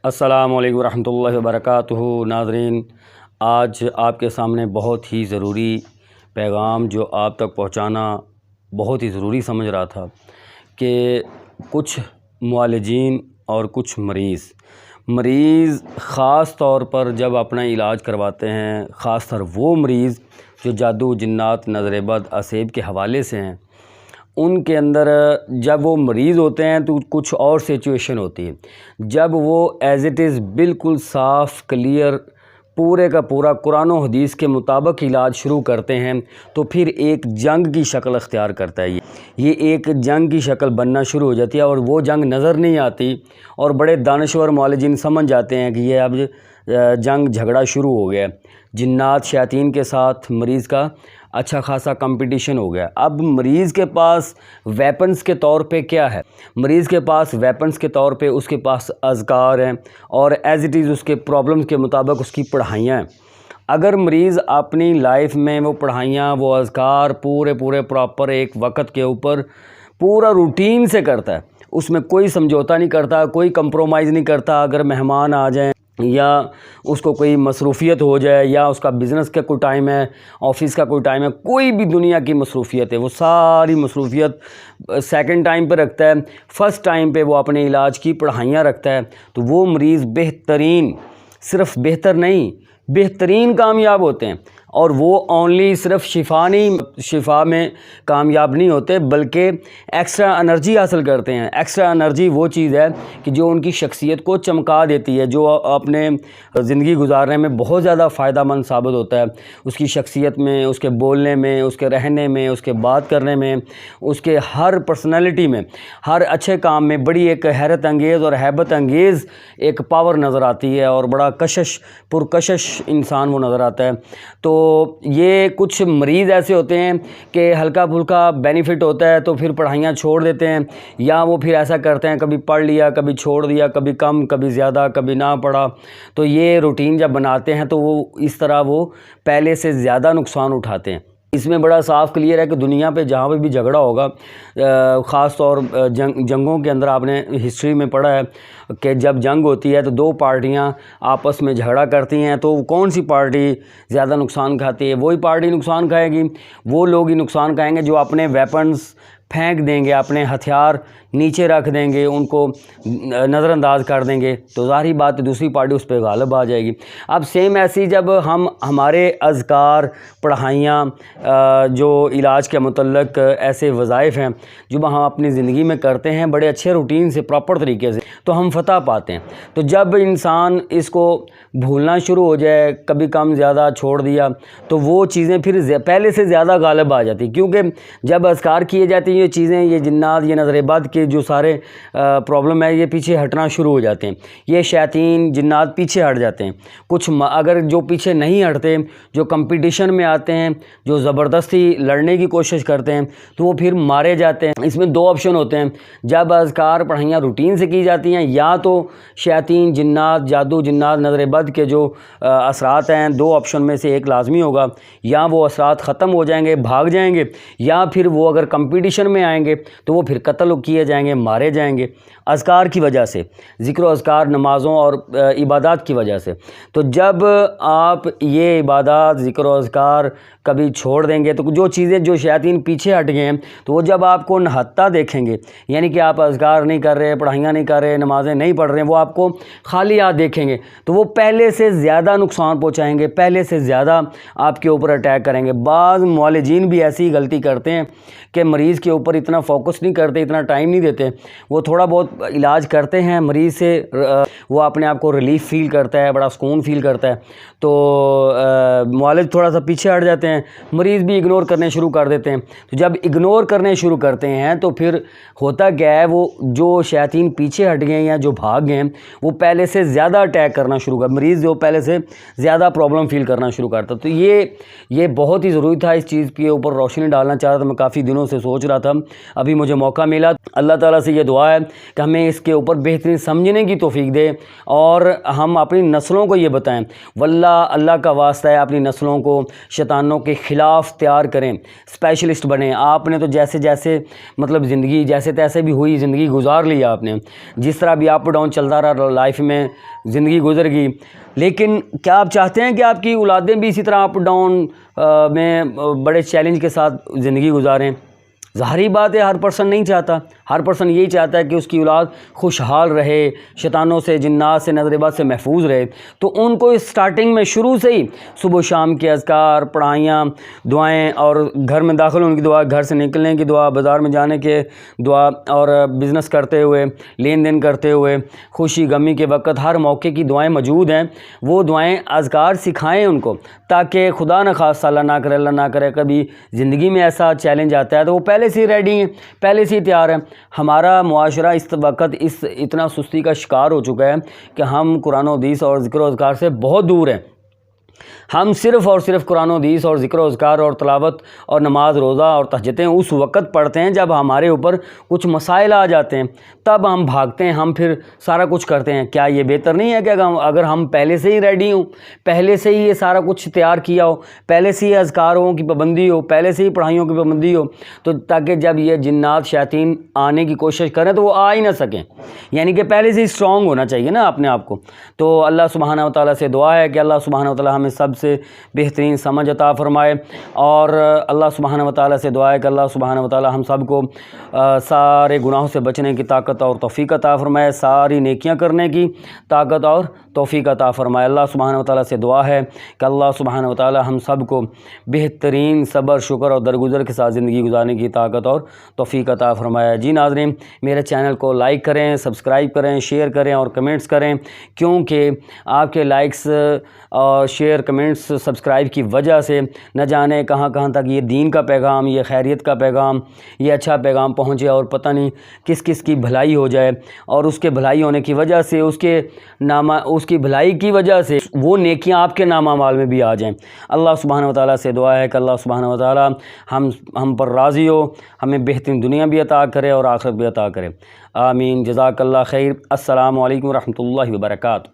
السلام علیکم ورحمۃ اللہ وبرکاتہ۔ ناظرین، آج آپ کے سامنے بہت ہی ضروری پیغام جو آپ تک پہنچانا بہت ہی ضروری سمجھ رہا تھا کہ کچھ معالجین اور کچھ مریض خاص طور پر جب اپنا علاج کرواتے ہیں، خاص طور وہ مریض جو جادو، جنات، نظر بد، اسیب کے حوالے سے ہیں، ان کے اندر جب وہ مریض ہوتے ہیں تو کچھ اور سچویشن ہوتی ہے۔ جب وہ ایز اٹ از بالکل صاف کلیئر پورے کا پورا قرآن و حدیث کے مطابق علاج شروع کرتے ہیں تو پھر ایک جنگ کی شکل اختیار کرتا ہے۔ یہ ایک جنگ کی شکل بننا شروع ہو جاتی ہے اور وہ جنگ نظر نہیں آتی، اور بڑے دانشور معالجین سمجھ جاتے ہیں کہ یہ اب جنگ جھگڑا شروع ہو گیا، جنات شیاطین کے ساتھ مریض کا اچھا خاصا کمپٹیشن ہو گیا۔ اب مریض کے پاس ویپنز کے طور پہ کیا ہے؟ مریض کے پاس ویپنز کے طور پہ اس کے پاس اذکار ہیں اور ایز اٹ از اس کے پرابلمز کے مطابق اس کی پڑھائیاں ہیں۔ اگر مریض اپنی لائف میں وہ پڑھائیاں، وہ اذکار پورے پراپر ایک وقت کے اوپر پورا روٹین سے کرتا ہے، اس میں کوئی سمجھوتا نہیں کرتا، کوئی کمپرومائز نہیں کرتا، اگر مہمان آ جائیں یا اس کو کوئی مصروفیت ہو جائے یا اس کا بزنس کا کوئی ٹائم ہے، آفس کا کوئی ٹائم ہے، کوئی بھی دنیا کی مصروفیت ہے، وہ ساری مصروفیت سیکنڈ ٹائم پہ رکھتا ہے، فرسٹ ٹائم پہ وہ اپنے علاج کی پڑھائیاں رکھتا ہے، تو وہ مریض بہترین، صرف بہتر نہیں، بہترین کامیاب ہوتے ہیں۔ اور وہ اونلی صرف شفا میں کامیاب نہیں ہوتے بلکہ ایکسٹرا انرجی حاصل کرتے ہیں۔ ایکسٹرا انرجی وہ چیز ہے کہ جو ان کی شخصیت کو چمکا دیتی ہے، جو اپنے زندگی گزارنے میں بہت زیادہ فائدہ مند ثابت ہوتا ہے، اس کی شخصیت میں، اس کے بولنے میں، اس کے رہنے میں، اس کے بات کرنے میں، اس کے ہر پرسنالٹی میں، ہر اچھے کام میں بڑی ایک حیرت انگیز اور ہیبت انگیز ایک پاور نظر آتی ہے اور بڑا پرکشش انسان وہ نظر آتا ہے۔ تو یہ کچھ مریض ایسے ہوتے ہیں کہ ہلکا پھلکا بینیفٹ ہوتا ہے تو پھر پڑھائیاں چھوڑ دیتے ہیں، یا وہ پھر ایسا کرتے ہیں کبھی پڑھ لیا، کبھی چھوڑ دیا، کبھی کم، کبھی زیادہ، کبھی نہ پڑھا۔ تو یہ روٹین جب بناتے ہیں تو وہ اس طرح وہ پہلے سے زیادہ نقصان اٹھاتے ہیں۔ اس میں بڑا صاف کلیئر ہے کہ دنیا پہ جہاں پہ بھی جھگڑا ہوگا، خاص طور جنگوں کے اندر آپ نے ہسٹری میں پڑھا ہے کہ جب جنگ ہوتی ہے تو دو پارٹیاں آپس میں جھگڑا کرتی ہیں، تو کون سی پارٹی زیادہ نقصان کھاتی ہے؟ وہی پارٹی نقصان کھائے گی، وہ لوگ ہی نقصان کھائیں گے جو اپنے ویپنز پھینک دیں گے، اپنے ہتھیار نیچے رکھ دیں گے، ان کو نظر انداز کر دیں گے، تو ظاہری بات دوسری پارٹی اس پہ غالب آ جائے گی۔ اب سیم ایسی جب ہمارے اذکار، پڑھائیاں، جو علاج کے متعلق ایسے وظائف ہیں جو ہم اپنی زندگی میں کرتے ہیں بڑے اچھے روٹین سے، پراپر طریقے سے، تو ہم فتح پاتے ہیں۔ تو جب انسان اس کو بھولنا شروع ہو جائے، کبھی کم زیادہ چھوڑ دیا، تو وہ چیزیں پھر پہلے سے زیادہ غالب آ جاتی، کیونکہ جب اذکار کیے جاتے ہیں یہ چیزیں، یہ جنات، یہ نظر بد کے جو سارے پرابلم ہے یہ پیچھے ہٹنا شروع ہو جاتے ہیں، یہ شیاطین جنات پیچھے ہٹ جاتے ہیں۔ کچھ اگر جو پیچھے نہیں ہٹتے، جو کمپٹیشن میں آتے ہیں، جو زبردستی لڑنے کی کوشش کرتے ہیں، تو وہ پھر مارے جاتے ہیں۔ اس میں دو آپشن ہوتے ہیں، جب اذکار پڑھائیاں روٹین سے کی جاتی ہیں، یا تو شیاطین، جنات، جادو، جنات، نظر بد کے جو اثرات ہیں، دو آپشن میں سے ایک لازمی ہوگا، یا وہ اثرات ختم ہو جائیں گے، بھاگ جائیں گے، یا پھر وہ اگر کمپٹیشن میں آئیں گے تو وہ پھر قتل کیے جائیں گے، مارے جائیں گے اذکار کی وجہ سے، ذکر و اذکار، نمازوں اور عبادات کی وجہ سے۔ تو جب آپ یہ عبادات، ذکر و اذکار کبھی چھوڑ دیں گے تو جو چیزیں، جو شیاطین پیچھے ہٹ گئے ہیں، تو وہ جب آپ کو نہتا دیکھیں گے، یعنی کہ آپ اذکار نہیں کر رہے، پڑھائیاں نہیں کر رہے، نمازیں نہیں پڑھ رہے ہیں، وہ آپ کو خالی ہاتھ دیکھیں گے تو وہ پہلے سے زیادہ نقصان پہنچائیں گے، پہلے سے زیادہ آپ کے اوپر اٹیک کریں گے۔ بعض معالجین بھی ایسی غلطی کرتے ہیں کہ مریض کے اوپر اتنا فوکس نہیں کرتے، اتنا ٹائم نہیں دیتے، وہ تھوڑا بہت علاج کرتے ہیں، مریض سے وہ اپنے آپ کو ریلیف فیل کرتا ہے، بڑا سکون فیل کرتا ہے، تو معالج تھوڑا سا پیچھے ہٹ جاتے ہیں، مریض بھی اگنور کرنے شروع کر دیتے ہیں۔ تو جب اگنور کرنے شروع کرتے ہیں تو پھر ہوتا کیا ہے، وہ جو شیاطین پیچھے ہٹ گئے ہیں یا جو بھاگ گئے ہیں، وہ پہلے سے زیادہ اٹیک کرنا شروع کر، مریض جو پہلے سے زیادہ پرابلم فیل کرنا شروع کرتا۔ تو یہ بہت ہی ضروری تھا، اس چیز کے اوپر روشنی ڈالنا چاہ رہا تھا، میں کافی دنوں سے سوچ رہا تھا، ابھی مجھے موقع ملا۔ اللہ تعالیٰ سے یہ دعا ہے کہ ہمیں اس کے اوپر بہترین سمجھنے کی توفیق دے اور ہم اپنی نسلوں کو یہ بتائیں، واللہ اللہ کا واسطہ ہے اپنی نسلوں کو شیطانوں کے خلاف تیار کریں، اسپیشلسٹ بنیں۔ آپ نے تو جیسے جیسے مطلب زندگی جیسے تیسے بھی ہوئی، زندگی گزار لی آپ نے، جس طرح بھی اپ ڈاؤن چلتا رہا لائف میں، زندگی گزر گئی، لیکن کیا آپ چاہتے ہیں کہ آپ کی اولادیں بھی اسی طرح اپ ڈاؤن میں بڑے چیلنج کے ساتھ زندگی گزاریں؟ ظاہری بات ہے ہر پرسن نہیں چاہتا، ہر پرسن یہی چاہتا ہے کہ اس کی اولاد خوشحال رہے، شیطانوں سے، جنات سے، نظر بد سے محفوظ رہے۔ تو ان کو اسٹارٹنگ میں شروع سے ہی صبح و شام کے اذکار، پڑھائیاں، دعائیں، اور گھر میں داخل ہونے کی دعا، گھر سے نکلنے کی دعا، بازار میں جانے کے دعا، اور بزنس کرتے ہوئے، لین دین کرتے ہوئے، خوشی غمی کے وقت ہر موقع کی دعائیں موجود ہیں۔ وہ دعائیں، اذکار سکھائیں ان کو، تاکہ خدا نخواستہ اللہ نہ کرے، اللہ نہ کرے کبھی زندگی میں ایسا چیلنج آتا ہے تو وہ پہلے سے ہی ریڈی ہیں، پہلے سے ہی تیار ہیں۔ ہمارا معاشرہ اس وقت اتنا سستی کا شکار ہو چکا ہے کہ ہم قرآن و حدیث اور ذکر و اذکار سے بہت دور ہیں۔ ہم صرف اور صرف قرآن و حدیث اور ذکر و اذکار اور تلاوت اور نماز روزہ اور تہجدیں اس وقت پڑھتے ہیں جب ہمارے اوپر کچھ مسائل آ جاتے ہیں، تب ہم بھاگتے ہیں، ہم پھر سارا کچھ کرتے ہیں۔ کیا یہ بہتر نہیں ہے کہ اگر ہم پہلے سے ہی ریڈی ہوں، پہلے سے ہی یہ سارا کچھ تیار کیا ہو، پہلے سے ہی اذکاروں کی پابندی ہو، پہلے سے ہی پڑھائیوں کی پابندی ہو، تو تاکہ جب یہ جنات شیاطین آنے کی کوشش کریں تو وہ آ ہی نہ سکیں، یعنی کہ پہلے سے ہی اسٹرانگ ہونا چاہیے نا اپنے آپ کو۔ تو اللہ سبحانہ و تعالیٰ سے دعا ہے کہ اللہ سبحانہ و تعالیٰ ہمیں سب سے بہترین سمجھ عطا فرمائے، اور اللہ سبحانہ و تعالیٰ سے دعا ہے کہ اللہ سبحانہ و تعالیٰ ہم سب کو سارے گناہوں سے بچنے کی طاقت اور توفیق عطا فرمائے، ساری نیکیاں کرنے کی طاقت اور توفیق عطا فرمائے۔ اللہ سبحانہ و تعالیٰ سے دعا ہے کہ اللہ سبحانہ و تعالیٰ ہم سب کو بہترین صبر، شکر اور درگزر کے ساتھ زندگی گزارنے کی طاقت اور توفیق عطا فرمائے۔ جی ناظرین، میرے چینل کو لائک کریں، سبسکرائب کریں، شیئر کریں اور کمنٹس کریں، کیونکہ آپ کے لائکس اور شیئر، کمنٹس، سبسکرائب کی وجہ سے نہ جانے کہاں کہاں تک یہ دین کا پیغام، یہ خیریت کا پیغام، یہ اچھا پیغام پہنچے، اور پتہ نہیں کس کس کی بھلائی ہو جائے، اور اس کے بھلائی ہونے کی وجہ سے، اس کی بھلائی کی وجہ سے وہ نیکیاں آپ کے نام اعمال میں بھی آ جائیں۔ اللہ سبحانہ و تعالیٰ سے دعا ہے کہ اللہ سبحانہ و تعالیٰ ہم پر راضی ہو، ہمیں بہترین دنیا بھی عطا کرے اور آخرت بھی عطا کرے۔ آمین۔ جزاک اللہ خیر۔ السلام علیکم ورحمۃ اللہ وبرکاتہ۔